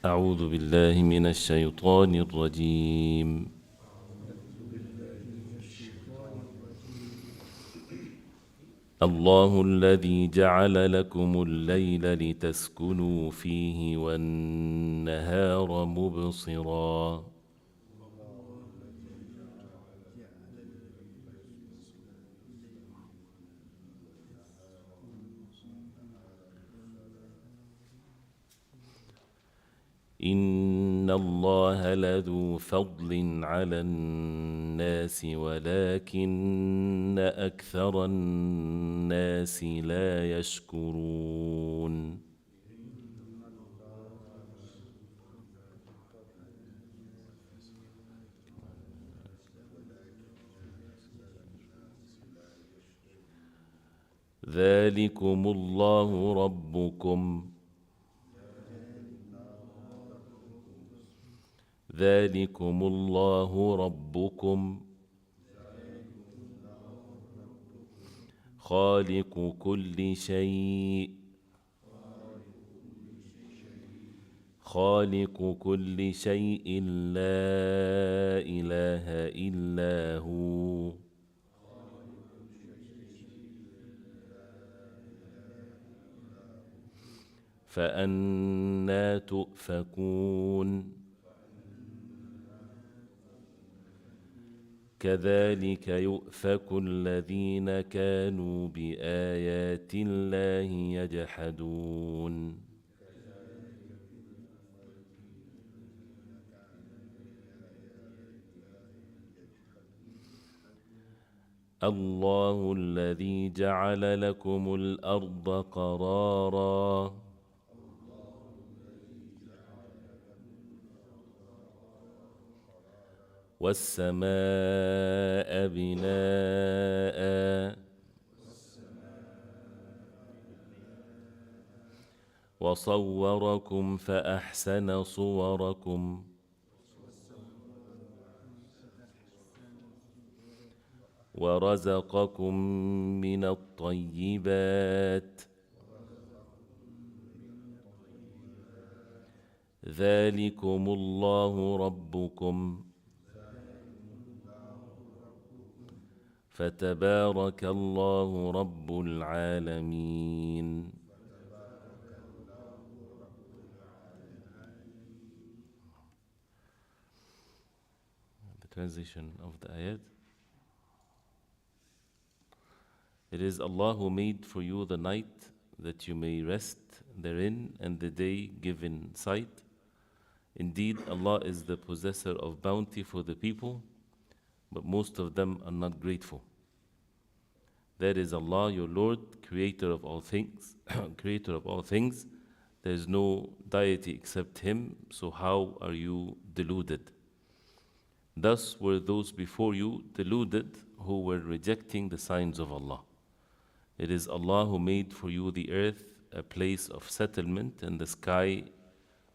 أعوذ بالله من الشيطان الرجيم. الله الذي جعل لكم الليل لتسكنوا فيه والنهار مبصرا إن الله لذو فضل على الناس ولكن أكثر الناس لا يشكرون. ذلكم الله ربكم ذلكم الله ربكم خالق كل شيء لا إله إلا هو فأنى تؤفكون. كذلك يؤفك الذين كانوا بآيات الله يجحدون. الله الذي جعل لكم الأرض قرارا والسماء بناء وصوركم فأحسن صوركم ورزقكم من الطيبات ذلكم الله ربكم فتبارك الله رب العالمين. The transition of the ayat. It is Allah who made for you the night that you may rest therein and the day given sight. Indeed, Allah is the possessor of bounty for the people, but most of them are not grateful. That is Allah, your Lord, creator of all things. Creator of all things. There is no deity except Him, so how are you deluded? Thus were those before you deluded who were rejecting the signs of Allah. It is Allah who made for you the earth a place of settlement and the sky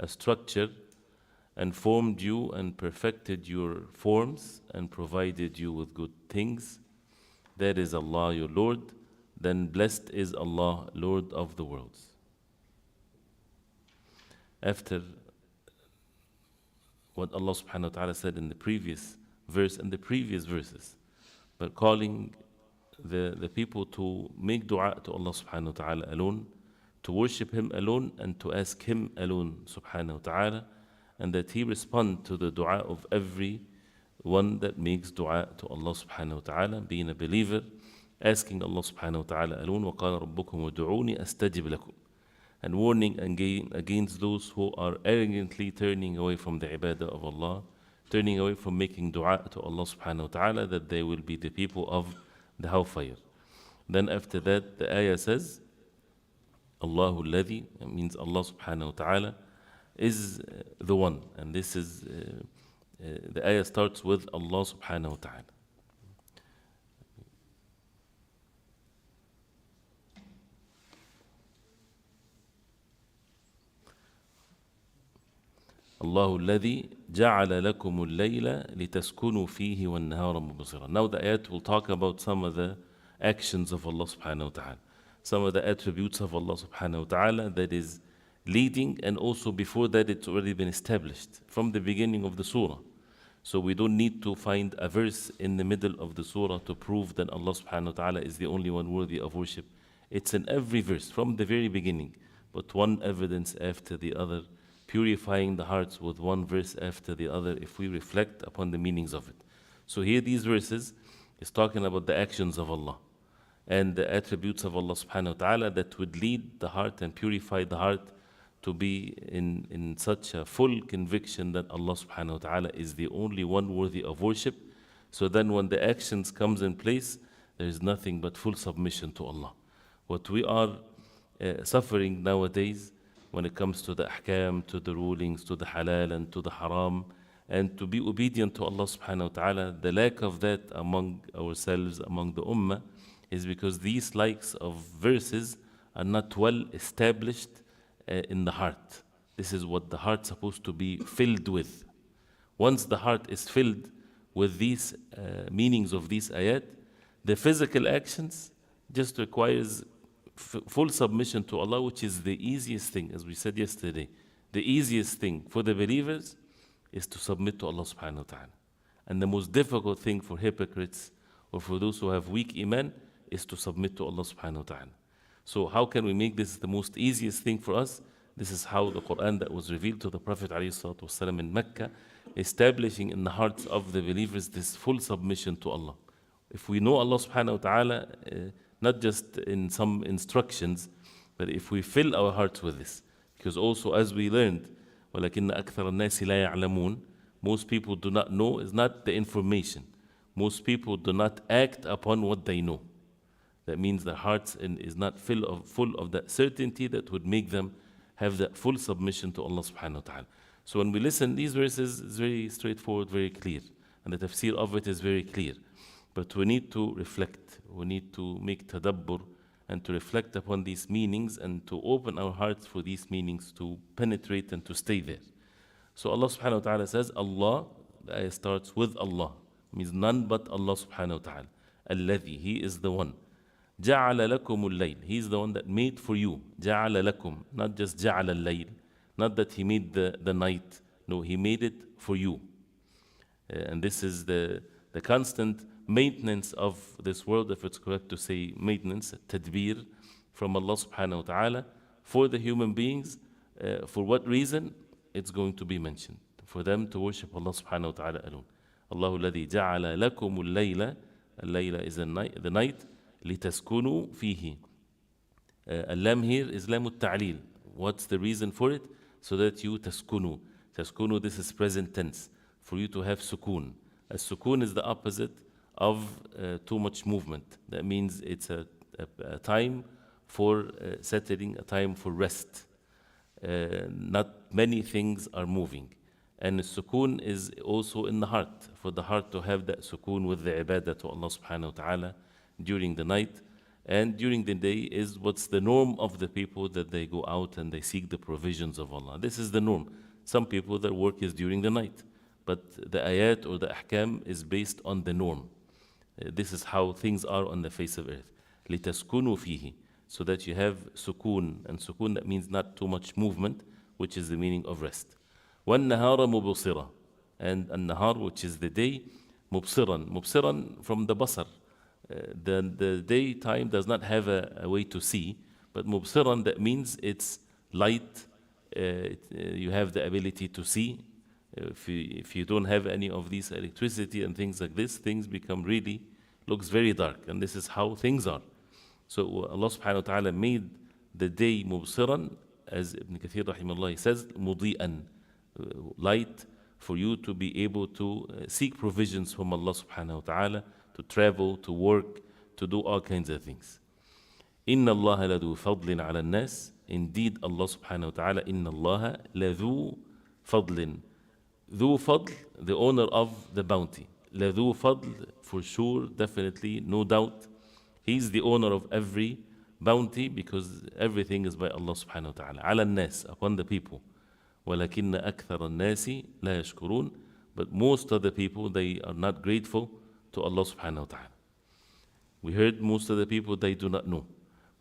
a structure, and formed you and perfected your forms and provided you with good things. That is Allah your Lord. Then blessed is Allah, Lord of the worlds. After what Allah subhanahu wa ta'ala said in the previous verse and the previous verses, but calling the people to make dua to Allah subhanahu wa ta'ala alone, to worship Him alone and to ask Him alone subhanahu wa ta'ala, and that He respond to the dua of every one that makes dua to Allah subhanahu wa ta'ala, being a believer, asking Allah subhanahu wa ta'ala alone, وَقَالَ رَبُّكُمْ وَدُعُونِي أَسْتَجِبْ لَكُمْ, and warning against those who are arrogantly turning away from the ibadah of Allah, turning away from making dua to Allah subhanahu wa ta'ala, that they will be the people of the hellfire. Then after that, the ayah says, Allahu alladhi, means Allah subhanahu wa ta'ala is the one. And this is, the ayah starts with Allah subhanahu wa ta'ala. الله الذي جعل لكم الليل لتسكنوا فيه والنهار مبصرا. Now the ayat will talk about some of the actions of Allah subhanahu wa ta'ala, some of the attributes of Allah subhanahu wa ta'ala, that is leading, and also before that it's already been established from the beginning of the surah. So we don't need to find a verse in the middle of the surah to prove that Allah subhanahu wa ta'ala is the only one worthy of worship. It's in every verse from the very beginning, but one evidence after the other, purifying the hearts with one verse after the other if we reflect upon the meanings of it. So here these verses is talking about the actions of Allah and the attributes of Allah subhanahu wa ta'ala that would lead the heart and purify the heart to be in such a full conviction that Allah subhanahu wa ta'ala is the only one worthy of worship. So then when the actions comes in place, there is nothing but full submission to Allah. What we are suffering nowadays when it comes to the ahkam, to the rulings, to the halal and to the haram, and to be obedient to Allah subhanahu wa ta'ala, the lack of that among ourselves, among the ummah, is because these likes of verses are not well established in the heart. This is what the heart is supposed to be filled with. Once the heart is filled with these meanings of these ayat, the physical actions just requires full submission to Allah, which is the easiest thing, as we said yesterday. The easiest thing for the believers is to submit to Allah subhanahu wa ta'ala. And the most difficult thing for hypocrites or for those who have weak iman is to submit to Allah subhanahu wa ta'ala. So how can we make this the most easiest thing for us? This is how the Quran that was revealed to the Prophet ﷺ in Mecca, establishing in the hearts of the believers this full submission to Allah. If we know Allah subhanahu wa ta'ala, not just in some instructions, but if we fill our hearts with this. Because also as we learned, وَلَكِنَّ أَكْثَرَ النَّاسِ لَا يَعْلَمُونَ, most people do not know is not the information. Most people do not act upon what they know. That means their hearts is not full of that certainty that would make them have that full submission to Allah subhanahu wa ta'ala. So when we listen, these verses is very straightforward, very clear. And the tafsir of it is very clear. But we need to reflect. We need to make tadabbur and to reflect upon these meanings and to open our hearts for these meanings to penetrate and to stay there. So Allah subhanahu wa ta'ala says, Allah, the ayah starts with Allah. Means none but Allah subhanahu wa ta'ala. Alladhi, He is the one. جَعَلَ لَكُمُ اللَّيْلِ, He is the one that made for you. جَعَلَ لَكُم, not just جَعَلَ اللَّيْل, not that He made the night. No, He made it for you. And this is the constant maintenance of this world, if it's correct to say maintenance, tadbir, from Allah subhanahu wa ta'ala for the human beings. For what reason? It's going to be mentioned. For them to worship Allah subhanahu wa ta'ala alone. Allahu alladhi ja'ala lakumul layla. Al-layla is the night. لِتَسْكُنُوا فِيهِ. Al-lam here is lam al-ta'lil. What's the reason for it? So that you taskunu. Taskunu, this is present tense. For you to have sukoon. As-sukoon is the opposite of too much movement. That means it's a time for settling, a time for rest. Not many things are moving. And sukoon is also in the heart, for the heart to have that sukoon with the ibadah to Allah subhanahu wa ta'ala during the night. And during the day is what's the norm of the people, that they go out and they seek the provisions of Allah. This is the norm. Some people, their work is during the night. But the ayat or the ahkam is based on the norm. This is how things are on the face of earth. لِتَسْكُنُوا فِيهِ, so that you have sukoon. And sukoon, that means not too much movement, which is the meaning of rest. وَالنَّهَارَ مُبْصِرًا, and النهار, which is the day, مُبْصِرًا. مُبْصِرًا from the basar. The daytime does not have a way to see, but مُبْصِرًا, that means it's light. You have the ability to see. If you don't have any of these electricity and things like this, things become really, looks very dark. And this is how things are. So Allah subhanahu wa ta'ala made the day mubsiran, as Ibn Kathir rahimahullah says, mudi'an, light, for you to be able to seek provisions from Allah subhanahu wa ta'ala, to travel, to work, to do all kinds of things. Inna Allah ladu fadlin ala nas. Indeed, Allah subhanahu wa ta'ala, inna Allah ladu fadlin. Dhu fadl, the owner of the bounty. Ladhu fadl, for sure, definitely, no doubt. He's the owner of every bounty, because everything is by Allah subhanahu wa ta'ala. Ala nas, upon the people. وَلَكِنَّ أَكْثَرَ النَّاسِ لَا يَشْكُرُونَ. But most of the people, they are not grateful to Allah subhanahu wa ta'ala. We heard most of the people, they do not know.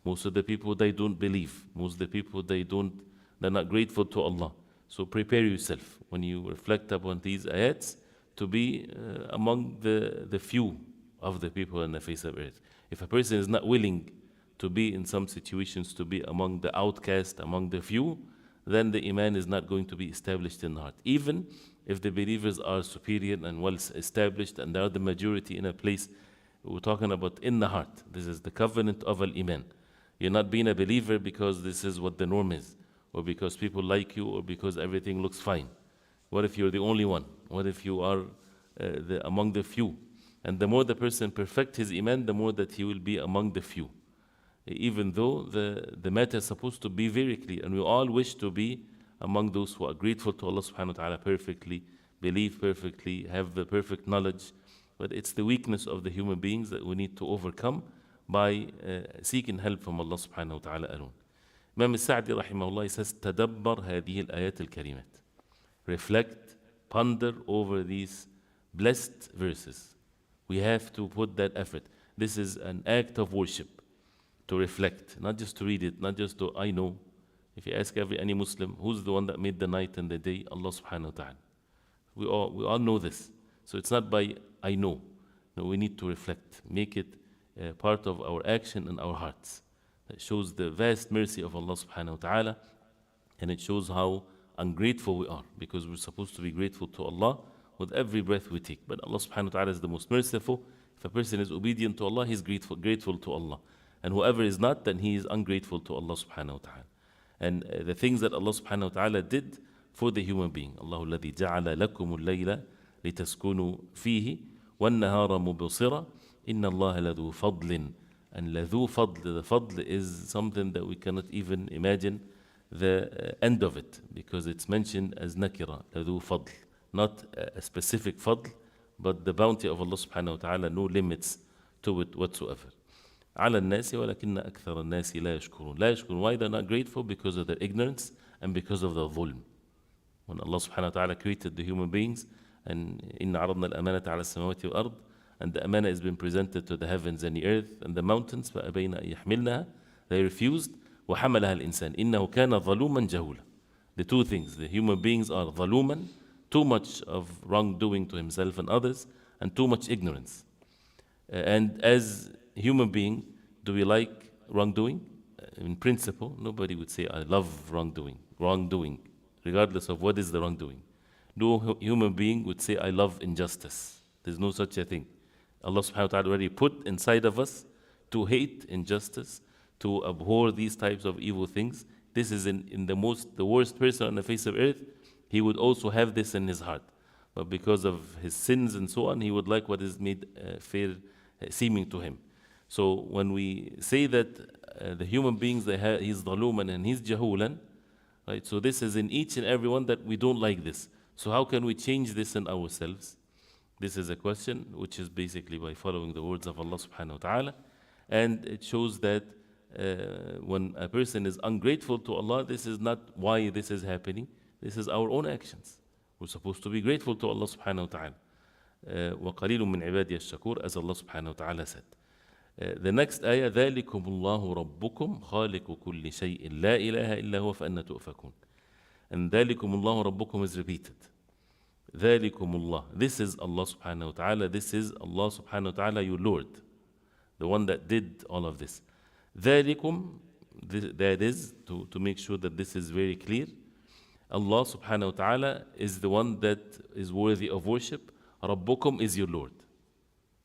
Most of the people, they don't believe. Most of the people, they don't They're not grateful to Allah. So prepare yourself when you reflect upon these ayats to be among the few of the people on the face of earth. If a person is not willing to be in some situations to be among the outcast, among the few, then the iman is not going to be established in the heart. Even if the believers are superior and well established and they are the majority in a place, we're talking about in the heart. This is the covenant of al-iman. You're not being a believer because this is what the norm is, or because people like you, or because everything looks fine. What if you're the only one? What if you are among the few? And the more the person perfect his iman, the more that he will be among the few. Even though the matter is supposed to be very clear, and we all wish to be among those who are grateful to Allah subhanahu wa ta'ala perfectly, believe perfectly, have the perfect knowledge, but it's the weakness of the human beings that we need to overcome by seeking help from Allah subhanahu wa ta'ala alone. Imam al-Sa'di rahimahullah, he says, تدبر هذه الآيات الكريمات. Reflect, ponder over these blessed verses. We have to put that effort. This is an act of worship, to reflect, not just to read it, not just to, I know. If you ask any Muslim, who's the one that made the night and the day? Allah subhanahu wa ta'ala. We all know this. So it's not by I know. No, we need to reflect, make it part of our action and our hearts. That shows the vast mercy of Allah subhanahu wa ta'ala, and it shows how ungrateful we are, because we're supposed to be grateful to Allah with every breath we take. But Allah subhanahu wa ta'ala is the most merciful. If a person is obedient to Allah, he's grateful to Allah. And whoever is not, then he is ungrateful to Allah subhanahu wa ta'ala. And the things that Allah subhanahu wa ta'ala did for the human being. Allahu alladhi ja'ala lakum al-layla litaskunu fihi wan-nahara mubsira inna Allah ladhu fadlin. And ladhu fadl, the fadl is something that we cannot even imagine the end of it, because it's mentioned as nakira, ladhu fadl. Not a specific fadl, but the bounty of Allah subhanahu wa ta'ala, no limits to it whatsoever. على الناس ولكن أكثر الناس لا يشكرون. لا يشكرون. Why they're not grateful? Because of their ignorance and because of the ظلم. When Allah subhanahu wa ta'ala created the human beings, and إن عرضنا الأمانة على السماوات والأرض, and the amana has been presented to the heavens and the earth and the mountains, فأبين أن يحملنها, they refused. وحملها الإنسان إنه كان ظلوما جهولا. The two things, the human beings are ظلوما, too much of wrongdoing to himself and others, and too much ignorance. And as human being, do we like wrongdoing? In principle, nobody would say, I love wrongdoing, regardless of what is the wrongdoing. No human being would say, I love injustice. There's no such a thing. Allah subhanahu wa ta'ala already put inside of us to hate injustice, to abhor these types of evil things. This is in the worst person on the face of earth. He would also have this in his heart. But because of his sins and so on, he would like what is made fair seeming to him. So when we say that the human beings, he's dhaluman and he's jahulan, right? So this is in each and every one that we don't like this. So how can we change this in ourselves? This is a question which is basically by following the words of Allah subhanahu wa ta'ala. And it shows that when a person is ungrateful to Allah, this is not why this is happening. This is our own actions. We're supposed to be grateful to Allah subhanahu wa ta'ala. وَقَلِيلٌ مِّنْ عِبَادِيَ الشَّكُورِ, as Allah subhanahu wa ta'ala said. The next ayah, ذَلِكُمُ اللَّهُ رَبُّكُمْ خَالِقُ كُلِّ شَيْءٍ لَا إِلَهَ إِلَّا هُوَ فَأَنَّ تُؤْفَكُونَ. And ذَلِكُمُ اللَّهُ رَبُّكُمْ is repeated. ذَلِكُمُ اللَّهُ, this is Allah subhanahu wa ta'ala, this is Allah subhanahu wa ta'ala, your Lord, the one that did all of this. ذَلِكُمْ, that is, to make sure that this is very clear, Allah subhanahu wa ta'ala is the one that is worthy of worship. Rabbukum is your Lord.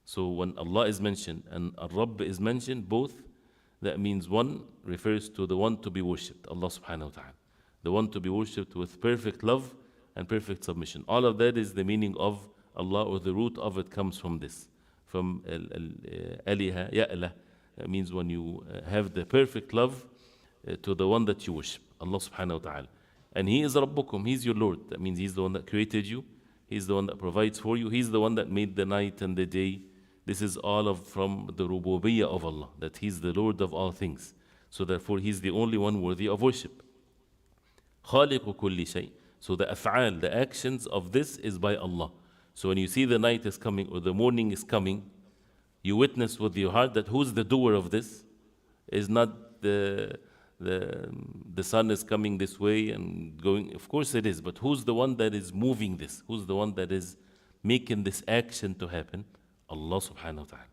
So when Allah is mentioned and Rabb is mentioned, both, that means one refers to the one to be worshipped, Allah subhanahu wa ta'ala. The one to be worshipped with perfect love and perfect submission. All of that is the meaning of Allah, or the root of it comes from this. From aliha, ya'lah. That means when you have the perfect love to the one that you worship, Allah subhanahu wa ta'ala. And He is Rabbukum, He's your Lord. That means He's the one that created you. He's the one that provides for you. He's the one that made the night and the day. This is all from the rububiyyah of Allah, that He's the Lord of all things. So therefore He's the only one worthy of worship. خَالِقُ كُلِّ شَيْءٍ. So the af'al, the actions of this is by Allah. So when you see the night is coming or the morning is coming, you witness with your heart that who's the doer of this is not the the sun is coming this way and going. Of course it is, but who's the one that is moving this? Who's the one that is making this action to happen? Allah subhanahu wa ta'ala.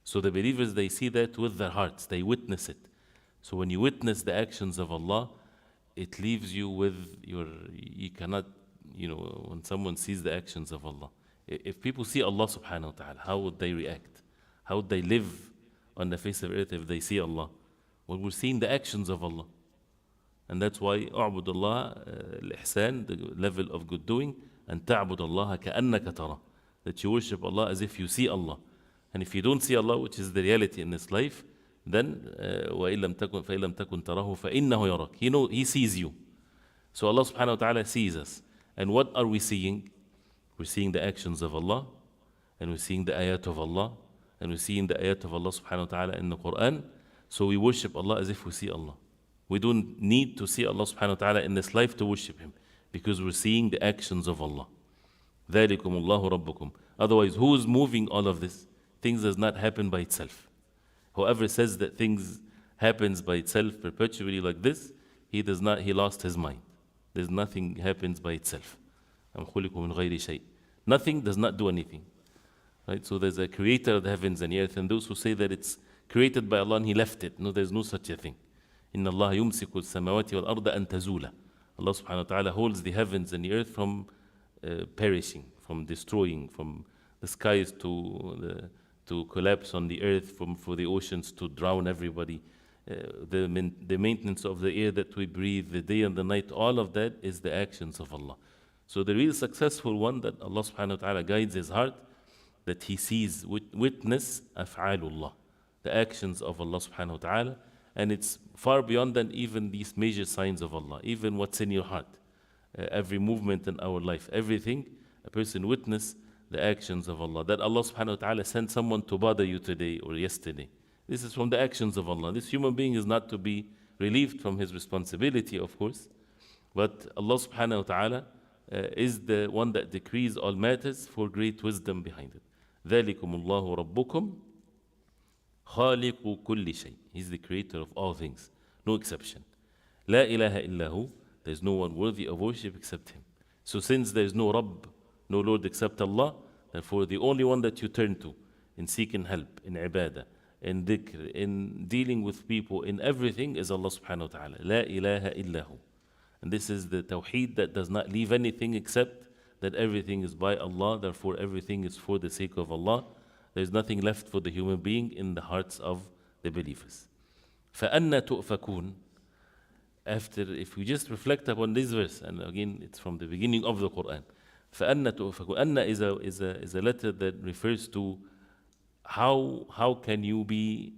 So the believers, they see that with their hearts, they witness it. So when you witness the actions of Allah, it leaves you with you cannot, when someone sees the actions of Allah. If people see Allah subhanahu wa ta'ala, how would they react? How would they live on the face of earth if they see Allah? Well, we're seeing the actions of Allah. And that's why أعبد الله الإحسان, the level of good doing, أن تعبد الله كأنك ترى, that you worship Allah as if you see Allah. And if you don't see Allah, which is the reality in this life, then فَإِن لَمْ تَكُنْ تَرَهُ فَإِنَّهُ يَرَاكَ. He sees you. So Allah subhanahu wa ta'ala sees us. And what are we seeing? We're seeing the actions of Allah, and we're seeing the ayat of Allah, and we're seeing the ayat of Allah subhanahu wa ta'ala in the Quran. So we worship Allah as if we see Allah. We don't need to see Allah subhanahu wa ta'ala in this life to worship Him, because we're seeing the actions of Allah. ذَلِكُمُ اللَّهُ رَبُّكُمْ. Otherwise, who is moving all of this? Things does not happen by itself. Whoever says that things happens by itself perpetually like this, he lost his mind. There's nothing happens by itself. أَمْ خُلِقُوا مِنْ غَيْرِ شَيْءٍ. Nothing does not do anything. Right? So there's a creator of the heavens and the earth, and those who say that it's created by Allah and He left it. No, there's no such a thing. إِنَّ اللَّهَ يُمْسِكُ السَّمَاوَاتِ وَالْأَرْضَ أَن تَزُولَ. Allah subhanahu wa ta'ala holds the heavens and the earth from perishing, from destroying, from the skies to collapse on the earth, for the oceans to drown everybody. The maintenance of the air that we breathe, the day and the night, all of that is the actions of Allah. So the real successful one, that Allah subhanahu wa ta'ala guides his heart, that he sees, witness af'alullah, the actions of Allah subhanahu wa ta'ala, and it's far beyond than even these major signs of Allah, even what's in your heart, every movement in our life, everything, a person witness the actions of Allah. That Allah subhanahu wa ta'ala sent someone to bother you today or yesterday. This is from the actions of Allah. This human being is not to be relieved from his responsibility, of course, but Allah subhanahu wa ta'ala is the one that decrees all matters for great wisdom behind it. ذَلِكُمُ اللَّهُ رَبُّكُمْ خَالِقُ كُلِّ شَيْءٍ. He's the creator of all things, no exception. لَا إِلَهَ إِلَّا هُ. There's no one worthy of worship except Him. So since there's no Rabb, no Lord except Allah, therefore the only one that you turn to in seeking help, in ibadah, in dhikr, in dealing with people, in everything, is Allah subhanahu wa ta'ala. La ilaha illahu. And this is the tawheed that does not leave anything except that everything is by Allah, therefore everything is for the sake of Allah. There's nothing left for the human being in the hearts of the believers. فَأَنَّ تُؤْفَكُونَ. After, if we just reflect upon this verse, and again it's from the beginning of the Quran, فَأَنَّ تُؤْفَكُونَ. Anna is a letter that refers to how can you be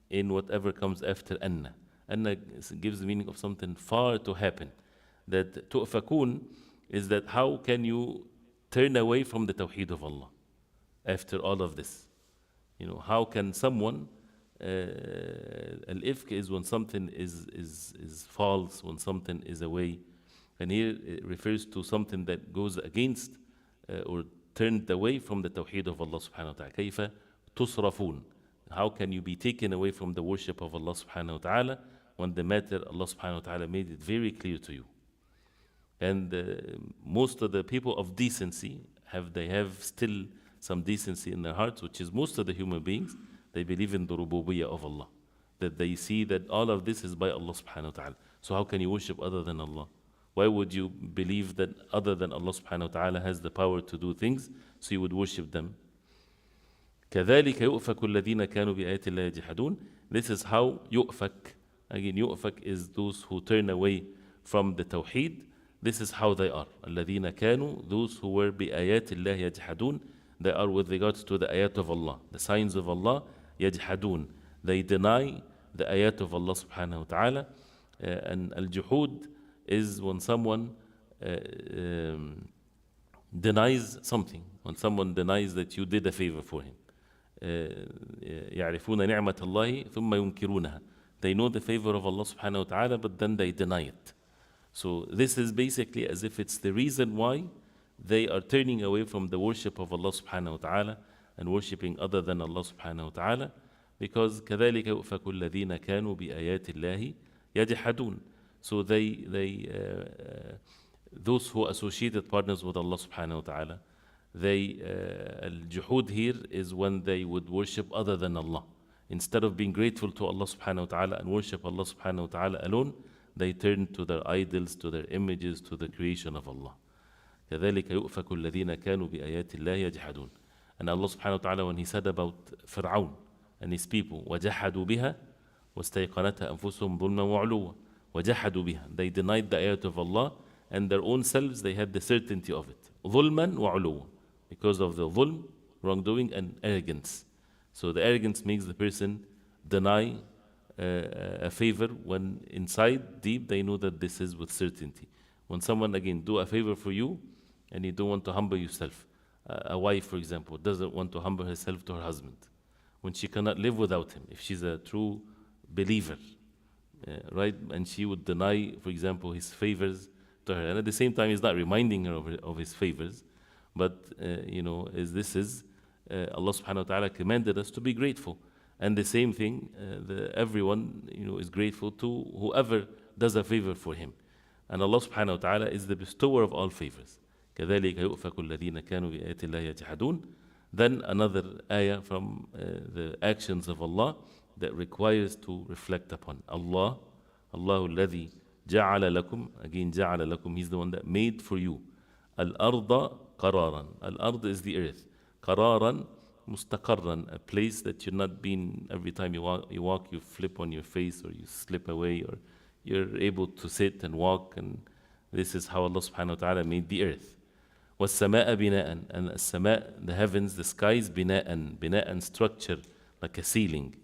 in whatever comes after Anna. Anna gives the meaning of something far to happen. That tu'fakun is that how can you turn away from the tawheed of Allah after all of this? How can someone, al-ifk is when something is false, when something is away. And here it refers to something that goes against or turned away from the tawheed of Allah subhanahu wa ta'ala. كيف تصرفون. How can you be taken away from the worship of Allah subhanahu wa ta'ala when the matter Allah subhanahu wa ta'ala made it very clear to you? And most of the people of decency they have still some decency in their hearts, which is most of the human beings. They believe in the rububiyyah of Allah, that they see that all of this is by Allah subhanahu wa ta'ala. So how can you worship other than Allah? Why would you believe that other than Allah subhanahu wa ta'ala has the power to do things, so you would worship them? كَذَلِكَ يُؤْفَكُ الَّذِينَ كَانُوا بِآيَاتِ اللَّهِ يَجْحَدُونَ. This is how yu'fak. Again, yu'fak is those who turn away from the tawheed. This is how they are. الَّذِينَ كَانُوا, those who were بِآيَاتِ اللَّهِ يَجْحَدُونَ. They are with regards to the ayat of Allah, the signs of Allah, يَجْحَدُونَ. They deny the ayat of Allah subhanahu wa ta'ala. And al-juhud is when someone denies something, when someone denies that you did a favor for him. يعرفون نعمة الله ثم ينكرونها. They know the favor of Allah subhanahu wa ta'ala, but then they deny it. So this is basically as if it's the reason why they are turning away from the worship of Allah subhanahu wa ta'ala and worshipping other than Allah subhanahu wa ta'ala, because كذلك يؤفك الذين كانوا بآيات الله يَجْحَدُونَ. So those who associated partners with Allah subhanahu wa ta'ala, al-juhud here is when they would worship other than Allah. Instead of being grateful to Allah subhanahu wa ta'ala and worship Allah subhanahu wa ta'ala alone, they turn to their idols, to their images, to the creation of Allah. كذلك يؤفك الذين كانوا بآيات الله يجحدون. And Allah subhanahu wa ta'ala, when He said about Fir'aun and his people, وَجَحَدُوا بِهَا وَاسْتَيْقَنَتْهَا أَنفُسُهُمْ ظُلْمًا وَعُلُوًّا. وَجَحَدُوا بِهَا. They denied the ayat of Allah, and their own selves, they had the certainty of it. ظُلْمًا وَعُلُوًّا. Because of the dhulm, wrongdoing, and arrogance. So the arrogance makes the person deny a favor when inside, deep, they know that this is with certainty. When someone, again, do a favor for you, and you don't want to humble yourself. A wife, for example, doesn't want to humble herself to her husband when she cannot live without him, if she's a true believer, right? And she would deny, for example, his favors to her. And at the same time, he's not reminding her of his favors. But, Allah subhanahu wa ta'ala commanded us to be grateful. And the same thing, everyone, is grateful to whoever does a favor for him. And Allah subhanahu wa ta'ala is the bestower of all favors. كَذَلِكَ يُؤْفَكُ الَّذِينَ كَانُوا بِآيَاتِ اللَّهِ يَجْحَدُونَ. Then another ayah from the actions of Allah that requires to reflect upon. Allah, Allahu الَّذِي جَعَلَ لَكُمْ. Again, جَعَلَ لَكُمْ. He's the one that made for you. Al-arda qararan. Al-ard is the earth. Qararan, mustaqarran, a place that you're not being, every time you walk, you flip on your face, or you slip away, or you're able to sit and walk. And this is how Allah subhanahu wa ta'ala made the earth. وَالسَّمَاءَ بِنَاءً. And السَّمَاء, the heavens, the skies, بِنَاءً. بِنَاءً, structure, like a ceiling.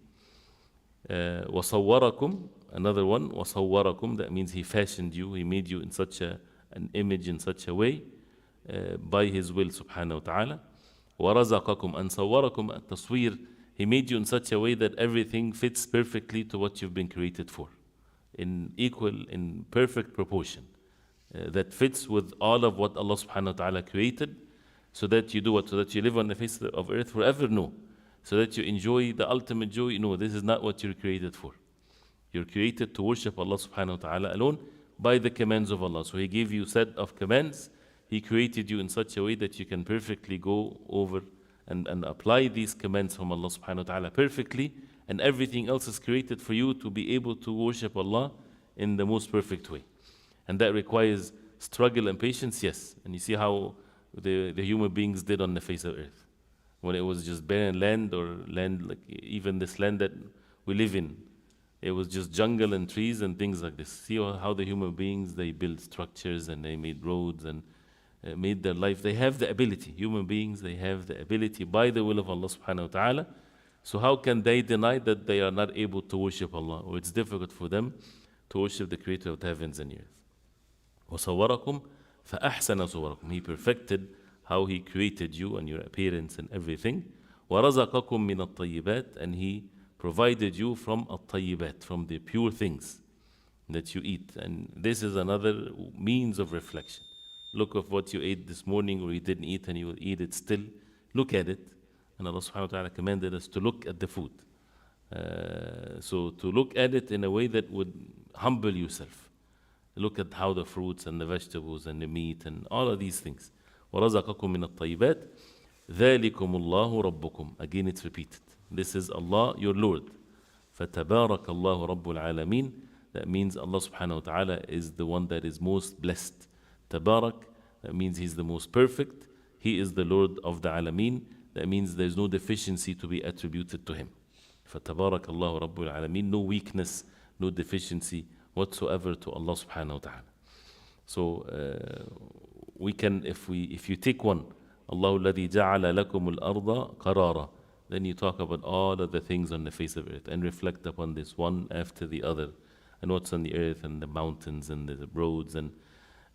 وَصَوَّرَكُمْ. Another one, وَصَوَّرَكُمْ. That means He fashioned you, He made you in such an image, in such a way, by His will subhanahu wa ta'ala. وَرَزَقَكُمْ. And صَوَّرَكُمْ, التصوير. He made you in such a way that everything fits perfectly to what you've been created for, in perfect proportion. That fits with all of what Allah subhanahu wa ta'ala created, so that you do what? So that you live on the face of earth forever? No. So that you enjoy the ultimate joy? No, this is not what you're created for. You're created to worship Allah subhanahu wa ta'ala alone by the commands of Allah. So He gave you a set of commands. He created you in such a way that you can perfectly go over and apply these commands from Allah subhanahu wa ta'ala perfectly, and everything else is created for you to be able to worship Allah in the most perfect way. And that requires struggle and patience, yes. And you see how the human beings did on the face of earth. When it was just barren land, or land like even this land that we live in, it was just jungle and trees and things like this. See how the human beings, they built structures and they made roads and made their life. They have the ability. Human beings, they have the ability by the will of Allah subhanahu wa ta'ala. So how can they deny that they are not able to worship Allah, or it's difficult for them to worship the Creator of the heavens and earth? وَصَوَّرَكُمْ فَأَحْسَنَ صُوَرَكُمْ. He perfected how He created you and your appearance and everything. وَرَزَقَكُمْ مِنَ الطَّيِّبَاتِ. And He provided you from الطَّيِّبَات, from the pure things that you eat. And this is another means of reflection. Look at what you ate this morning, or you didn't eat and you will eat it still. Look at it. And Allah subhanahu wa ta'ala commanded us to look at the food. So to look at it in a way that would humble yourself. Look at how the fruits and the vegetables and the meat and all of these things. وَرَزَقَكُم مِّنَ الطَّيِّبَاتِ ذَلِكُمُ اللَّهُ رَبُّكُمْ. Again it's repeated. This is Allah, your Lord. فَتَبَارَكَ اللَّهُ رَبُّ الْعَالَمِينَ. That means Allah subhanahu wa ta'ala is the one that is most blessed. Tabarak, that means He's the most perfect. He is the Lord of the Alameen. That means there's no deficiency to be attributed to Him. فَتَبَارَكَ اللَّهُ رَبُّ الْعَالَمِينَ. No weakness, no deficiency whatsoever to Allah subhanahu wa ta'ala. So we can, if you take one, Allahu alladhi ja'ala lakum al-arda qarara, then you talk about all of the things on the face of earth and reflect upon this one after the other, and what's on the earth and the mountains and the roads, and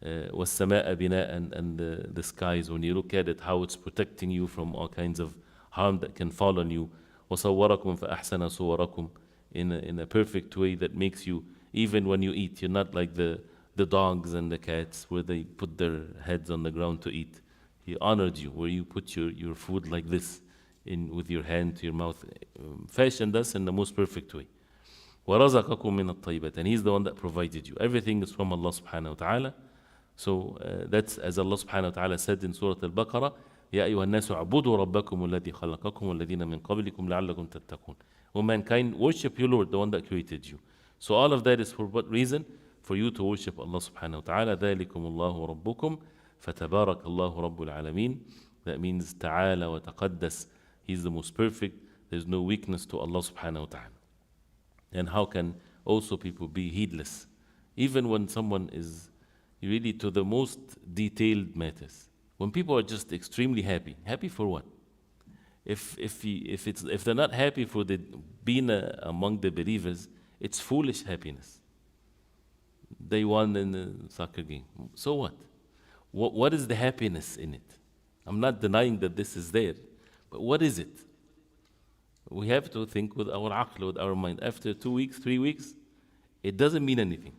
was-sama'a bina'an, and the skies. When you look at it, how it's protecting you from all kinds of harm that can fall on you. وَصَوَّرَكُمْ فَأَحْسَنَ صُوَرَكُمْ, in a perfect way that makes you, even when you eat, you're not like the dogs and the cats where they put their heads on the ground to eat. He honored you where you put your food like this, with your hand to your mouth, fashioned us in the most perfect way. وَرَزَقَكُم مِّنَ الطَّيِّبَاتِ. And He's the one that provided you. Everything is from Allah subhanahu wa ta'ala. So that's as Allah subhanahu wa ta'ala said in Surah Al-Baqarah, يَا أَيُّهَا النَّاسُ اعْبُدُوا رَبَّكُمُ الَّذِي خَلَقَكُمْ وَالَّذِينَ مِنْ قَبْلِكُمْ لَعَلَّكُمْ تَتَّقُونَ. O mankind, worship your Lord, the one that created you. So all of that is for what reason? For you to worship Allah subhanahu wa ta'ala. ذَلِكُمُ اللَّهُ رَبُّكُمْ فَتَبَارَكَ اللَّهُ رَبُّ الْعَالَمِينَ. That means تعالى وتقدس. He's the most perfect. There's no weakness to Allah subhanahu wa ta'ala. And how can also people be heedless? Even when someone is really to the most detailed matters. When people are just extremely happy. Happy for what? If they're not happy for being among the believers, it's foolish happiness. They won in the soccer game. So what? What is the happiness in it? I'm not denying that this is there, but what is it? We have to think with our aql, with our mind. After 2 weeks, 3 weeks, it doesn't mean anything.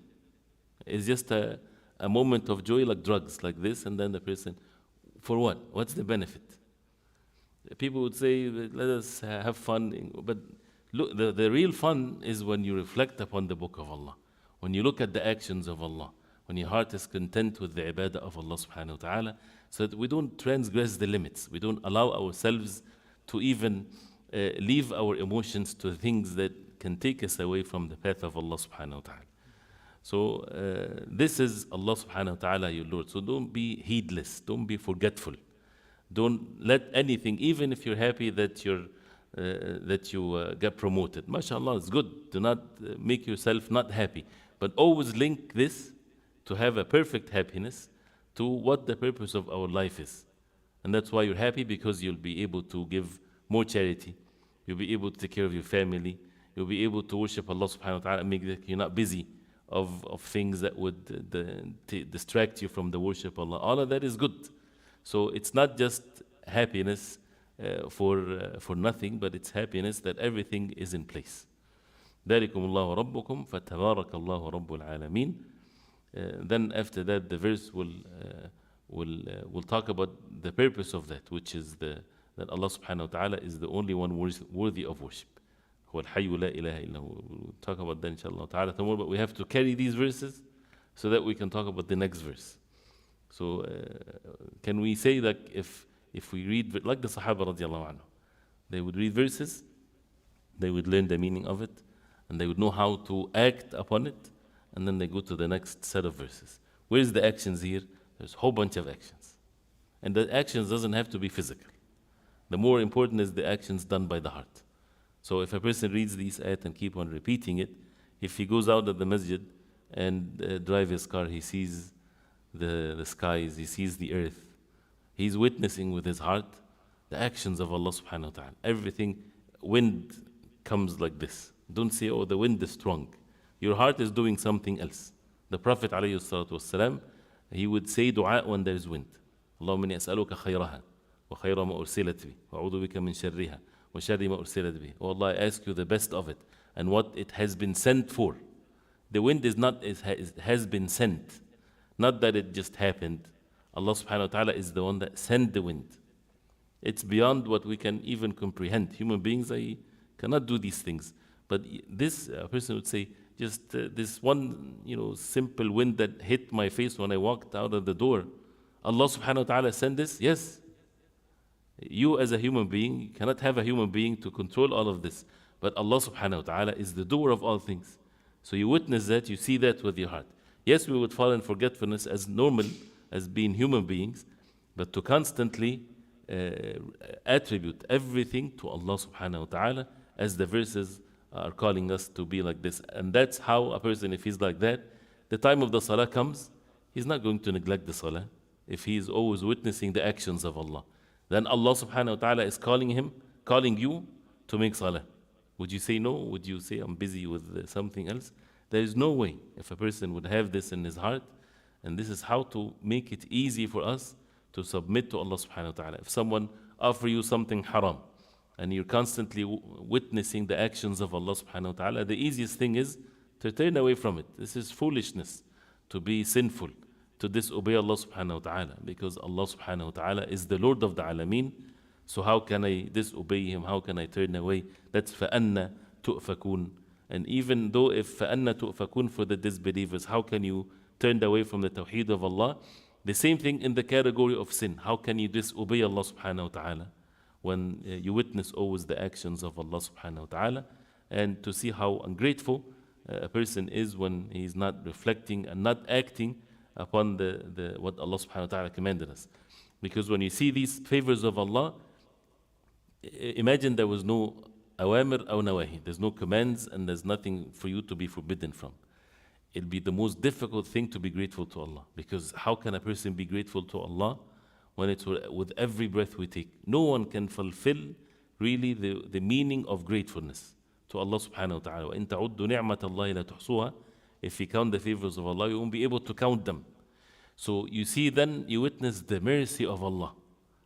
It's just a moment of joy like drugs, like this, and then the person, for what? What's the benefit? People would say, let us have fun, but look, the real fun is when you reflect upon the book of Allah, when you look at the actions of Allah, when your heart is content with the ibadah of Allah subhanahu wa ta'ala, so that we don't transgress the limits. We don't allow ourselves to even leave our emotions to things that can take us away from the path of Allah subhanahu wa ta'ala. So this is Allah subhanahu wa ta'ala, your Lord. So don't be heedless, don't be forgetful. Don't let anything, even if you're happy that you get promoted. MashaAllah, it's good. Do not make yourself not happy. But always link this to have a perfect happiness to what the purpose of our life is. And that's why you're happy, because you'll be able to give more charity. You'll be able to take care of your family. You'll be able to worship Allah subhanahu wa ta'ala and make that you're not busy of things that would distract you from the worship of Allah. All of that is good. So it's not just happiness for nothing, but it's happiness that everything is in place. ذَلِكُمُ اللَّهُ رَبُّكُمْ فَتَبَارَكَ اللَّهُ رَبُّ الْعَالَمِينَ. Then after that, the verse will talk about the purpose of that, which is that Allah subhanahu wa ta'ala is the only one worthy of worship. هو الحي لا إله إلا هو. We'll talk about that inshallah ta'ala tomorrow, but we have to carry these verses so that we can talk about the next verse. So can we say that if we read, like the Sahaba radiallahu anhu, they would read verses, they would learn the meaning of it, and they would know how to act upon it, and then they go to the next set of verses. Where's the actions here? There's a whole bunch of actions. And the actions doesn't have to be physical. The more important is the actions done by the heart. So if a person reads these ayat and keep on repeating it, if he goes out of the masjid and drive his car, he sees the skies, he sees the earth. He's witnessing with his heart the actions of Allah subhanahu wa ta'ala. Everything, wind comes like this. Don't say, oh, the wind is strong. Your heart is doing something else. The Prophet alayhi salatu wasalam, he would say dua when there is wind. Allahumma inni as'aluka khayraha wa khayra ma ursilat bi wa a'udhu bika min sharriha wa sharri ma ursilat bi. Oh Allah, I ask you the best of it and what it has been sent for. The wind is not, it has been sent. Not that it just happened. Allah subhanahu wa ta'ala is the one that sent the wind. It's beyond what we can even comprehend. Human beings, I cannot do these things. But this person would say, just this one, simple wind that hit my face when I walked out of the door. Allah subhanahu wa ta'ala sent this? Yes. You as a human being, you cannot have a human being to control all of this. But Allah subhanahu wa ta'ala is the doer of all things. So you witness that, you see that with your heart. Yes, we would fall in forgetfulness as normal, as being human beings, but to constantly attribute everything to Allah subhanahu wa ta'ala, as the verses are calling us to be like this. And that's how a person, if he's like that, the time of the salah comes, he's not going to neglect the salah. If he is always witnessing the actions of Allah, then Allah subhanahu wa ta'ala is calling you to make salah. Would you say no? Would you say I'm busy with something else? There is no way. If a person would have this in his heart, and this is how to make it easy for us to submit to Allah subhanahu wa ta'ala. If someone offers you something haram, and you're constantly witnessing the actions of Allah subhanahu wa ta'ala, the easiest thing is to turn away from it. This is foolishness, to be sinful, to disobey Allah subhanahu wa ta'ala, because Allah subhanahu wa ta'ala is the Lord of the Alameen. So how can I disobey Him? How can I turn away? That's فَأَنَّ تُؤْفَكُونَ. And even though if فَأَنَّ تُؤْفَكُونَ for the disbelievers, how can you turn away from the tawheed of Allah? The same thing in the category of sin. How can you disobey Allah subhanahu wa ta'ala when you witness always the actions of Allah subhanahu wa ta'ala, and to see how ungrateful a person is when he is not reflecting and not acting upon what Allah subhanahu wa ta'ala commanded us. Because when you see these favors of Allah, imagine there was no awamir or nawahi. There's no commands and there's nothing for you to be forbidden from. It'll be the most difficult thing to be grateful to Allah. Because how can a person be grateful to Allah when it's with every breath we take? No one can fulfill really the meaning of gratefulness to Allah subhanahu wa ta'ala. وَإِن تَعُدُّوا نِعْمَةَ اللَّهِ لَا تُحْصُوهَا. If you count the favors of Allah, you won't be able to count them. So you see, then you witness the mercy of Allah.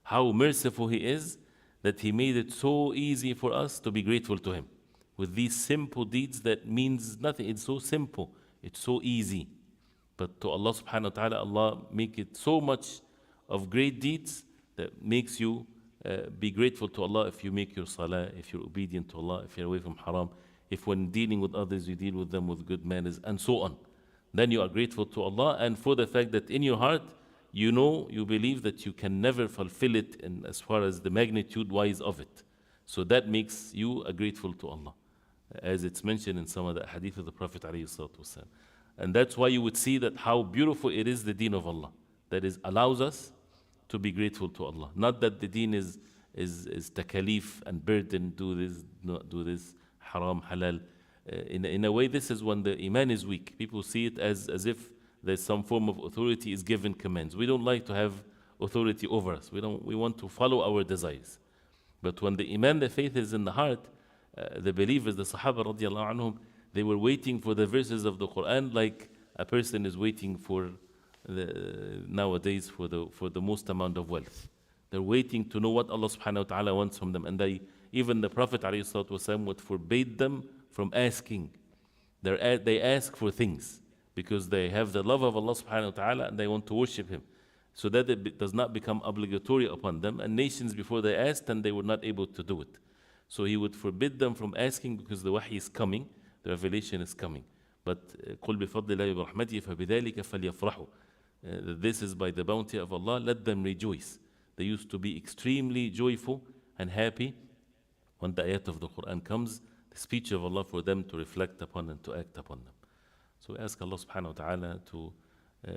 How merciful He is, that He made it so easy for us to be grateful to Him. With these simple deeds that means nothing. It's so simple. It's so easy. But to Allah subhanahu wa ta'ala, Allah make it so much of great deeds that makes you be grateful to Allah if you make your salah, if you're obedient to Allah, if you're away from haram, if when dealing with others you deal with them with good manners, and so on. Then you are grateful to Allah, and for the fact that in your heart you know, you believe that you can never fulfill it in as far as the magnitude wise of it. So that makes you grateful to Allah, as it's mentioned in some of the hadith of the Prophet ﷺ. And that's why you would see that how beautiful it is, the deen of Allah, that is allows us to be grateful to Allah. Not that the deen is takalif and burden, do this, not do this, haram, halal. In a way, this is when the iman is weak. People see it as if there's some form of authority is given commands. We don't like to have authority over us. We want to follow our desires. But when the iman, the faith is in the heart, the believers, the Sahaba radiallahu anhum, they were waiting for the verses of the Quran like a person is waiting for nowadays for the most amount of wealth. They're waiting to know what Allah subhanahu wa ta'ala wants from them. And even the Prophet ﷺ would forbade them from asking. They ask for things because they have the love of Allah subhanahu wa ta'ala and they want to worship Him. So that it does not become obligatory upon them. And nations before they asked and they were not able to do it. So He would forbid them from asking because the wahy is coming, the revelation is coming. But قُلْ بِفَضْلِ اللَّهِ وَرَحْمَتِهِ فَبِذَلِكَ فَلْيَفْرَحُوا. This is by the bounty of Allah, let them rejoice. They used to be extremely joyful and happy when the ayat of the Quran comes, the speech of Allah for them to reflect upon and to act upon them. So we ask Allah subhanahu wa ta'ala to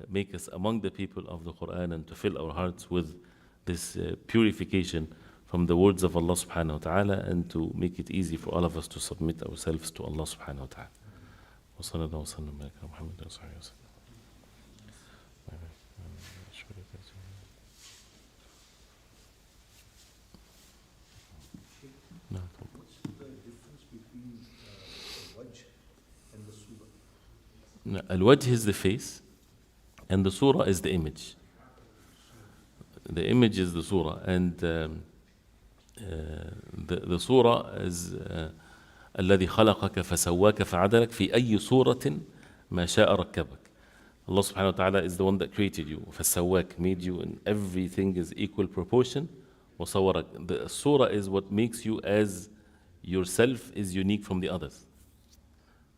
make us among the people of the Quran and to fill our hearts with this purification from the words of Allah subhanahu wa ta'ala, and to make it easy for all of us to submit ourselves to Allah subhanahu wa ta'ala. وصلى الله وسلم على محمد وصحبه وسلم. Al-Wajh is the face, and the Surah is the image. The image is the Surah, and the Surah is الذي خلقك فسواك فعدلك في أي صورة ما شاء ركبك. Allah subhanahu wa ta'ala is the one that created you. فسواك, made you, and everything is equal proportion. وصورك. The Surah is what makes you as yourself is unique from the others.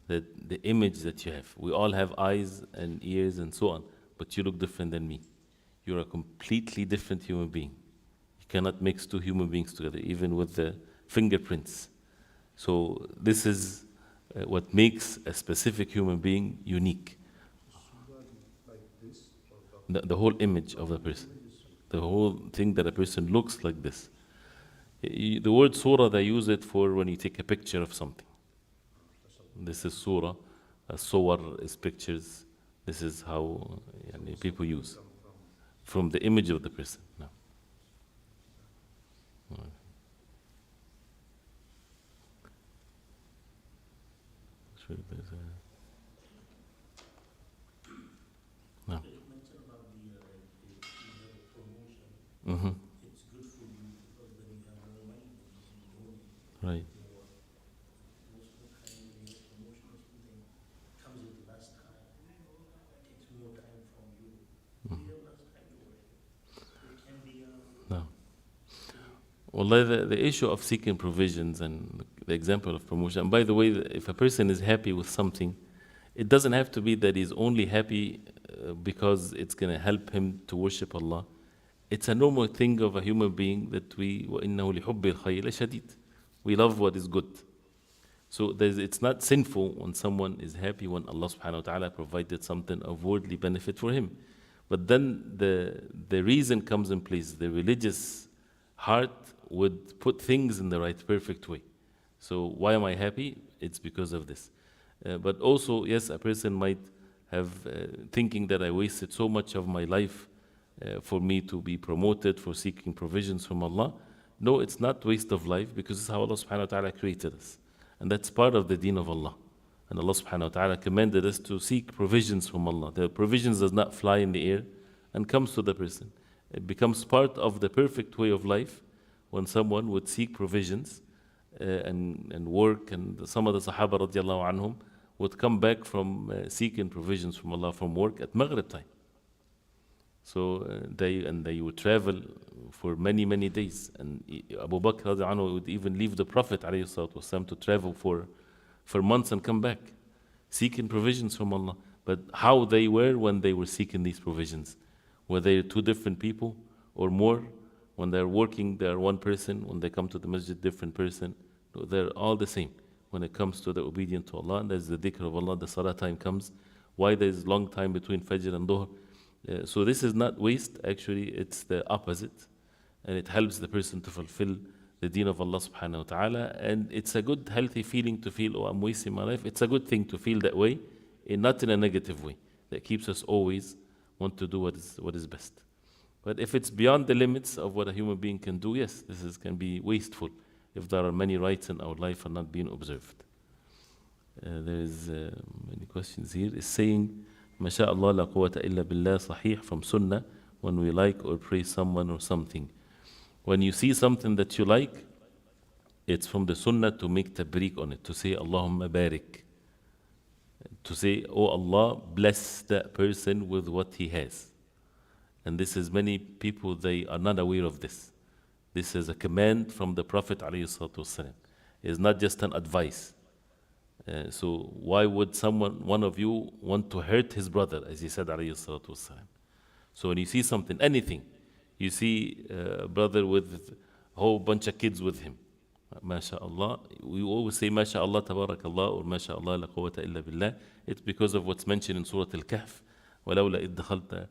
The image that you have. We all have eyes and ears and so on, but you look different than me. You're a completely different human being. You cannot mix two human beings together, even with the fingerprints. So this is what makes a specific human being unique. The whole image of the person. The whole thing that a person looks like this. The word surah, they use it for when you take a picture of something. This is surah. Suwar is pictures. This is how people use. From the image of the person. No. No. Mm-hmm. It's good for you because then you have more money, then you can donate. Right. More. Most of the time when you get promotion or something, comes with less time. It takes more time from you. You have less time to work. It can be No. Well, the issue of seeking provisions and the example of promotion. And by the way, if a person is happy with something, it doesn't have to be that he's only happy because it's going to help him to worship Allah. It's a normal thing of a human being that وَإِنَّهُ لِحُبِّ الْخَيْرِ لَشَدِيدٌ. We love what is good. So it's not sinful when someone is happy when Allah subhanahu wa ta'ala provided something of worldly benefit for him. But then the reason comes in place. The religious heart would put things in the right, perfect way. So why am I happy? It's because of this. But also, yes, a person might have thinking that I wasted so much of my life for me to be promoted, for seeking provisions from Allah. No, it's not waste of life, because this is how Allah subhanahu wa ta'ala created us. And that's part of the deen of Allah. And Allah subhanahu wa ta'ala commanded us to seek provisions from Allah. The provisions does not fly in the air and comes to the person. It becomes part of the perfect way of life when someone would seek provisions and work. And some of the Sahaba radiallahu anhum would come back from seeking provisions from Allah from work at Maghrib time. So they would travel for many, many days. And Abu Bakr radiallahu anhu would even leave the Prophet alayhi salatu wasalam to travel for months and come back, seeking provisions from Allah. But how they were when they were seeking these provisions? Were they two different people or more? When they're working, they're one person. When they come to the masjid, different person. No, they're all the same. When it comes to the obedience to Allah, and there's the dhikr of Allah, the salah time comes. Why there's long time between Fajr and Dhuhr? So this is not waste, actually it's the opposite. And it helps the person to fulfill the deen of Allah subhanahu wa ta'ala. And it's a good, healthy feeling to feel, oh, I'm wasting my life. It's a good thing to feel that way, not in a negative way. That keeps us always want to do what is best. But if it's beyond the limits of what a human being can do, yes, can be wasteful if there are many rights in our life are not being observed. There is many questions here. Is saying, ما شاء الله لا قوة إلا بالله صحيح from Sunnah when we like or praise someone or something. When you see something that you like, it's from the Sunnah to make tabrik on it, to say Allahumma barik. To say, oh Allah, bless that person with what he has. And this is many people, they are not aware of this. This is a command from the Prophet ﷺ. It's not just an advice. So why would one of you want to hurt his brother, as he said ﷺ? So when you see something, anything, you see a brother with a whole bunch of kids with him, MashaAllah, we always say MashaAllah, Tabarakallah, or MashaAllah, La Quwwata Illa Billah. It's because of what's mentioned in Surah Al-Kahf. وَلَوْلَا إِذْ دَخَلْتُ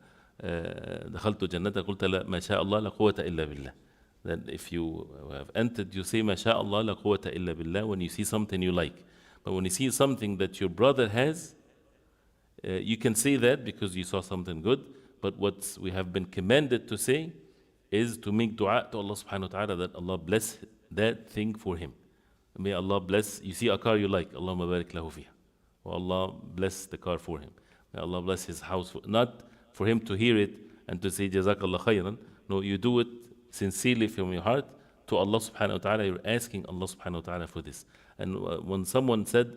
جَنَّةَ قُلْتَ لَا MashaAllah, La Quwwata Illa Billah. Then if you have entered, you say MashaAllah, La Quwwata Illa Billah when you see something you like. But when you see something that your brother has, you can say that because you saw something good. But what we have been commanded to say is to make dua to Allah subhanahu wa ta'ala that Allah bless that thing for him. May Allah bless, you see a car you like, Allahumma barik lahu fiha. Or Allah bless the car for him. May Allah bless his house. Not for him to hear it and to say Jazakallah khayran. No, you do it sincerely from your heart to Allah subhanahu wa ta'ala. You're asking Allah subhanahu wa ta'ala for this. And when someone said,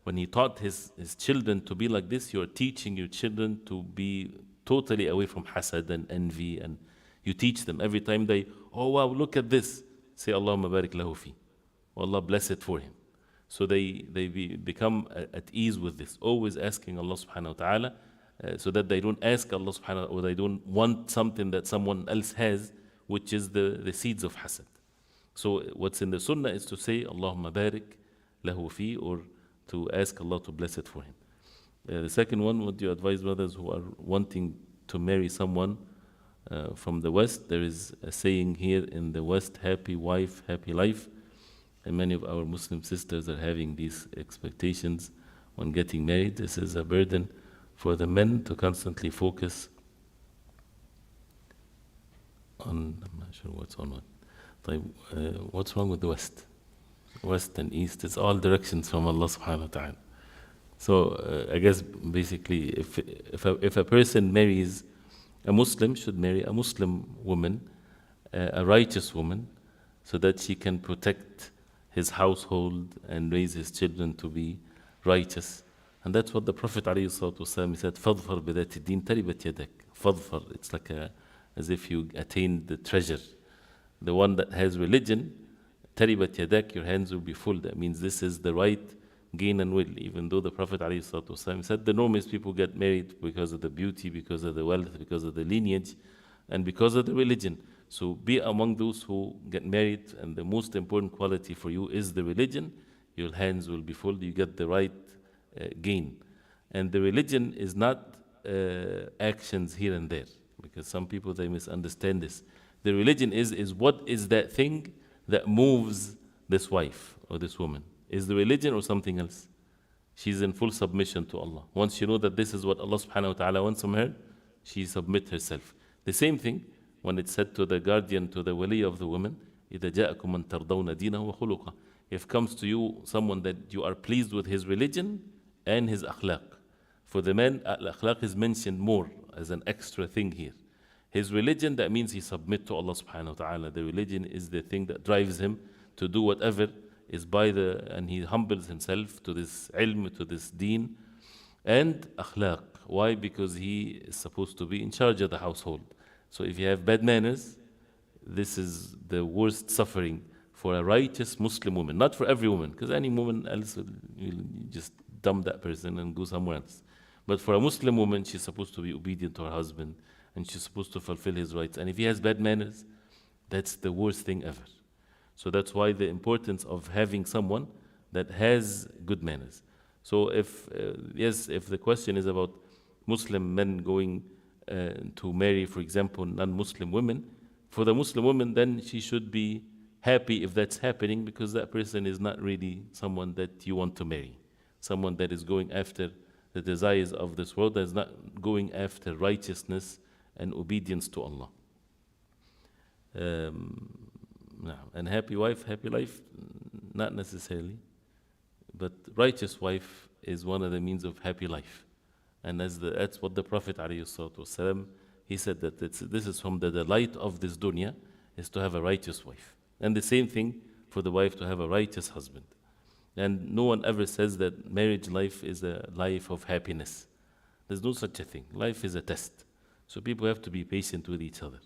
when he taught his children to be like this, you're teaching your children to be totally away from hasad and envy. And you teach them every time they, oh wow, look at this. Say Allahumma barik lahu fi. Allah bless it for him. So they become at ease with this, always asking Allah subhanahu wa ta'ala, so that they don't ask Allah subhanahu wa ta'ala, or they don't want something that someone else has, which is the seeds of hasad. So what's in the sunnah is to say Allahumma barik lahu fi, or to ask Allah to bless it for him. The second one, what do you advise brothers who are wanting to marry someone from the West? There is a saying here in the West, happy wife, happy life. And many of our Muslim sisters are having these expectations when getting married. This is a burden for the men to constantly focus on, I'm not sure what's on what. What's wrong with the West? West and East, it's all directions from Allah subhanahu wa ta'ala. So I guess basically if a person marries a Muslim, should marry a Muslim woman, a righteous woman, so that she can protect his household and raise his children to be righteous. And that's what the Prophet ﷺ said, فَضْفَرْ بِذَاتِ الدِّينِ تَرِبَتْ يَدَكْ. فَضْفَرْ, it's like as if you attained the treasure. The one that has religion, Taribat yadak, your hands will be full. That means this is the right gain and will. Even though the Prophet ﷺ said the normal people get married because of the beauty, because of the wealth, because of the lineage, and because of the religion. So be among those who get married, and the most important quality for you is the religion. Your hands will be full, you get the right gain. And the religion is not actions here and there, because some people, they misunderstand this. The religion is what is that thing that moves this wife or this woman? Is the religion or something else? She's in full submission to Allah. Once you know that this is what Allah subhanahu wa ta'ala wants from her, she submits herself. The same thing when it's said to the guardian, to the wali of the woman, إِذَا جَاءَكُمْ مَنْ تَرْضَوْنَ دِينَهُ وَخُلُقَهُ. If comes to you someone that you are pleased with his religion and his akhlaq. For the man, al-akhlaq is mentioned more as an extra thing here. His religion, that means he submit to Allah subhanahu wa ta'ala. The religion is the thing that drives him to do whatever is and he humbles himself to this ilm, to this deen. And akhlaq. Why? Because he is supposed to be in charge of the household. So if you have bad manners, this is the worst suffering for a righteous Muslim woman. Not for every woman, because any woman else will just dump that person and go somewhere else. But for a Muslim woman, she's supposed to be obedient to her husband, and she's supposed to fulfill his rights. And if he has bad manners, that's the worst thing ever. So that's why the importance of having someone that has good manners. So if the question is about Muslim men going to marry, for example, non-Muslim women, for the Muslim woman, then she should be happy if that's happening, because that person is not really someone that you want to marry. Someone that is going after the desires of this world, that is not going after righteousness and obedience to Allah. And happy wife, happy life, not necessarily. But righteous wife is one of the means of happy life. And that's what the Prophet ﷺ, he said that this is from the delight of this dunya, is to have a righteous wife. And the same thing for the wife to have a righteous husband. And no one ever says that marriage life is a life of happiness. There's no such a thing. Life is a test. So people have to be patient with each other.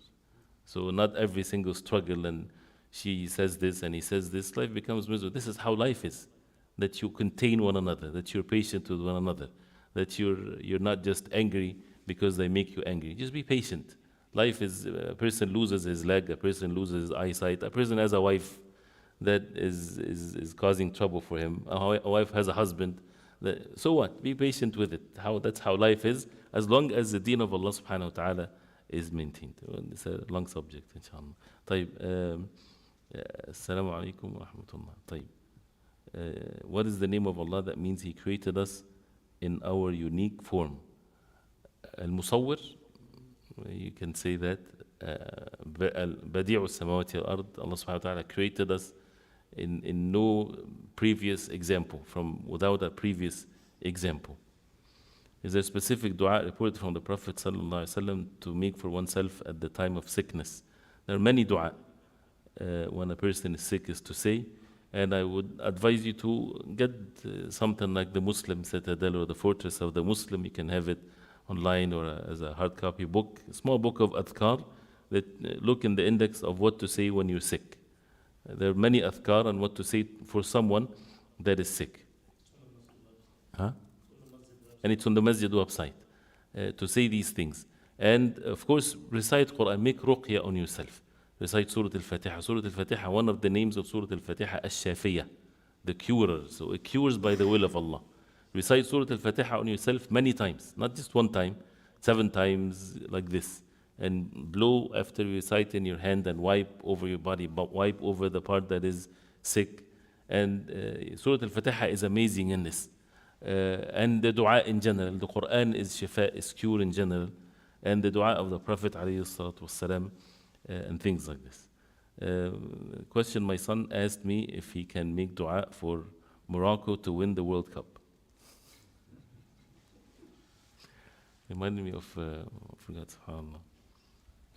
So not every single struggle and she says this and he says this, life becomes miserable. This is how life is. That you contain one another, that you're patient with one another, that you're not just angry because they make you angry. Just be patient. Life is, a person loses his leg, a person loses his eyesight, a person has a wife that is causing trouble for him, a wife has a husband. So what? Be patient with it. That's how life is, as long as the deen of Allah subhanahu wa ta'ala is maintained. It's a long subject, inshallah. طيب, Assalamu alaikum wa rahmatullah. طيب. What is the name of Allah that means He created us in our unique form? Al-Musawwir, you can say that. Badi'u samawati al-ard, Allah subhanahu wa ta'ala created us in no previous example, without a previous example. Is there a specific dua reported from the Prophet sallallahu alaihi wasallam to make for oneself at the time of sickness? There are many dua when a person is sick is to say, and I would advise you to get something like the Muslim Citadel or the Fortress of the Muslim. You can have it online or as a hard copy book, a small book of adhkar that look in the index of what to say when you're sick. There are many adhkar on what to say for someone that is sick. Huh? And it's on the Masjid website to say these things. And of course, recite Quran, make ruqya on yourself. Recite Surah Al-Fatiha. Surah Al-Fatiha, one of the names of Surah Al-Fatiha, Ash-Shafiyah, the curer. So it cures by the will of Allah. Recite Surah Al-Fatiha on yourself many times, not just one time, 7 times like this. And blow after you recite in your hand and wipe over your body, but wipe over the part that is sick. And Surah Al-Fatiha is amazing in this. And the dua in general, the Quran is shifa, is cure in general. And the dua of the Prophet ﷺ, and things like this. Question, my son asked me if he can make dua for Morocco to win the World Cup. Reminded me of, forgot, subhanAllah.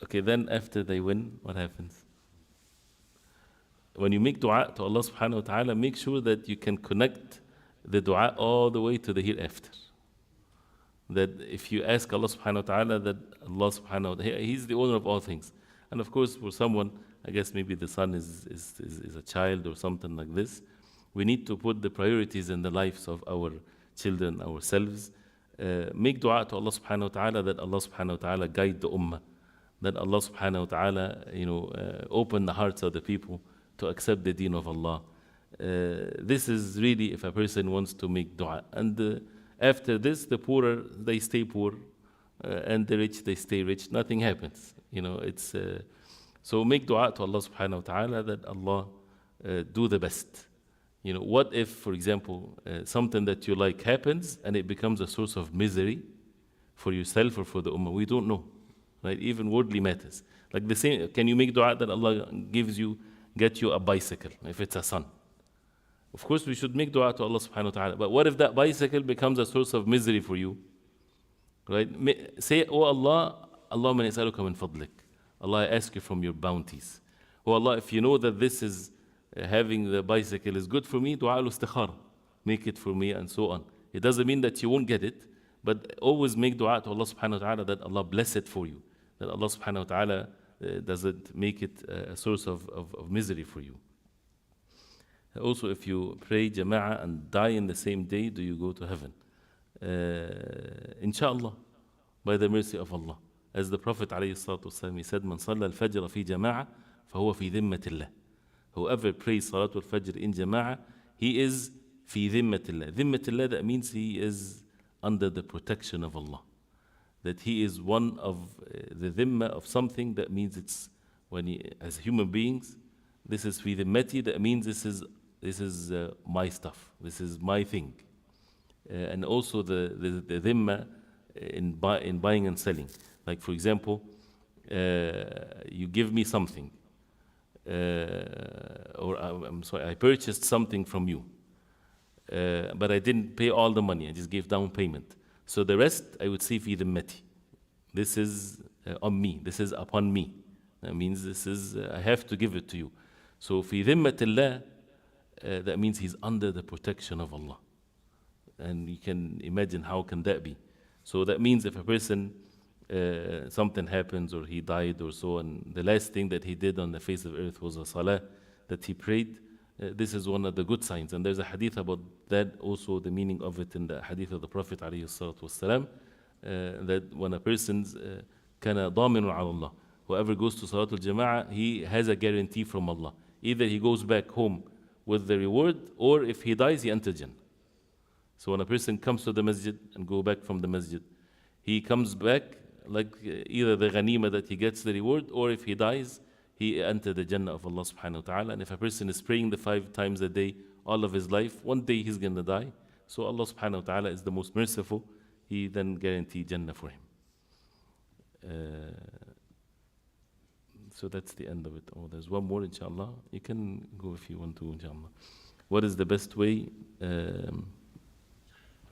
Okay, then after they win, what happens? When you make dua to Allah subhanahu wa ta'ala, make sure that you can connect the dua all the way to the hereafter. That if you ask Allah subhanahu wa ta'ala, that Allah subhanahu wa ta'ala, He's the owner of all things. And of course, for someone, I guess maybe the son is a child or something like this. We need to put the priorities in the lives of our children, ourselves. Make dua to Allah subhanahu wa ta'ala that Allah subhanahu wa ta'ala guide the ummah, that Allah subhanahu wa ta'ala, open the hearts of the people to accept the deen of Allah. This is really if a person wants to make dua. And after this, the poorer, they stay poor, and the rich, they stay rich. Nothing happens. So make dua to Allah subhanahu wa ta'ala that Allah do the best. What if, for example, something that you like happens and it becomes a source of misery for yourself or for the ummah? We don't know, right? Even worldly matters. Like the same, can you make dua that Allah get you a bicycle, if it's a son? Of course, we should make dua to Allah subhanahu wa ta'ala. But what if that bicycle becomes a source of misery for you? Right? Say, oh Allah, Allahumma nas'aluka min fadlik. Allah, I ask you from your bounties. Oh Allah, if you know that this is having the bicycle is good for me, dua al-istikhara. Make it for me and so on. It doesn't mean that you won't get it, but always make dua to Allah subhanahu wa ta'ala that Allah bless it for you. That Allah subhanahu wa ta'ala doesn't make it a source of misery for you. Also, if you pray jama'ah and die in the same day, do you go to heaven? Inshallah, by the mercy of Allah. As the Prophet ﷺ, he said, Man salla al-fajr fi jama'ah, fahuwa fi dhimmatillah. Whoever prays Salatul Fajr in jama'ah, he is fi dhimmatillah. Dhimmatillah, that means he is under the protection of Allah. That he is one of the dhimma of something, that means it's, as human beings, this is fi dhimmati, that means this is my stuff, this is my thing. And also the dhimma in buying and selling. Like for example, you give me something, or I'm sorry, I purchased something from you, but I didn't pay all the money, I just gave down payment. So the rest, I would say, fi dhimmati. This is on me, this is upon me. That means this is, I have to give it to you. So fi dhimmatillah, that means he's under the protection of Allah. And you can imagine how can that be. So that means if a person, something happens or he died or so, and the last thing that he did on the face of earth was a salah that he prayed, this is one of the good signs. And there's a hadith about that also, the meaning of it in the hadith of the Prophet ﷺ, that when a person's kana daminu ala Allah, whoever goes to Salatul Jama'ah, he has a guarantee from Allah. Either he goes back home with the reward, or if he dies, he enters Jannah. So when a person comes to the masjid and go back from the masjid, he comes back like either the ghanima that he gets the reward, or if he dies, he entered the Jannah of Allah subhanahu wa ta'ala. And if a person is praying the 5 times a day all of his life, one day he's going to die. So Allah subhanahu wa ta'ala is the most merciful. He then guaranteed Jannah for him. So that's the end of it. Oh, there's one more, inshallah. You can go if you want to, inshallah. What is the best way?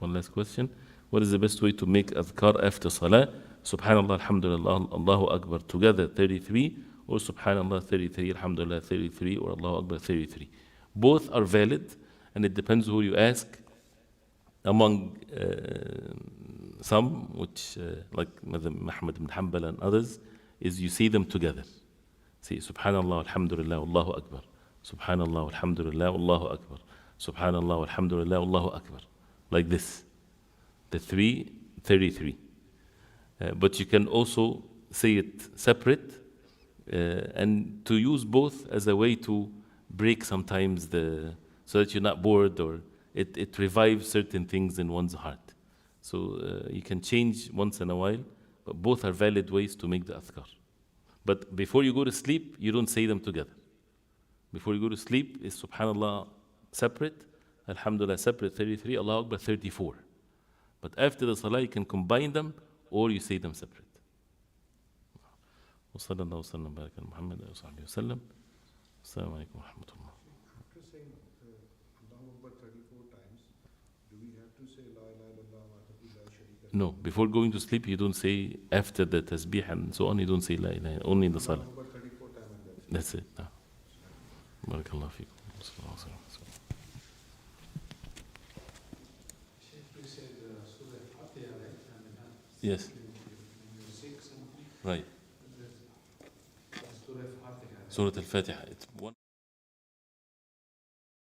One last question. What is the best way to make adhkar after salah? Subhanallah, alhamdulillah, Allahu Akbar together 33, or Subhanallah 33, Alhamdulillah 33, or Allahu Akbar 33. Both are valid, and it depends who you ask. Among some, which like Muhammad ibn Hanbal and others, is you say them together. Say Subhanallah, Alhamdulillah, Allahu Akbar. Subhanallah, Alhamdulillah, Allahu Akbar. Subhanallah, Alhamdulillah, Allahu Akbar. Like this. The 33. But you can also say it separate, and to use both as a way to break sometimes so that you're not bored, or it revives certain things in one's heart. So you can change once in a while, but both are valid ways to make the adhkar. But before you go to sleep, you don't say them together. Before you go to sleep, is Subhanallah separate, Alhamdulillah separate 33, Allahu Akbar 34. But after the salah, you can combine them, or you say them separate. وصلى الله وسلم وبارك على محمد وصحبه وسلم. السلام عليكم ورحمة الله. After saying Allahu Akbar 34 times, do we have to say La ilaha illallah wahdahu la sharika lahu? No, before going to sleep, you don't say after the tasbih and so on, you don't say La ilaha, only in the salah. Allahu Akbar 34 times and That's it. No. Barakallah feekum. You said Sura Fatiha, right? Yes. When you're sick, something. Right. Surah Fatiha. Surah Al-Fatiha. It's one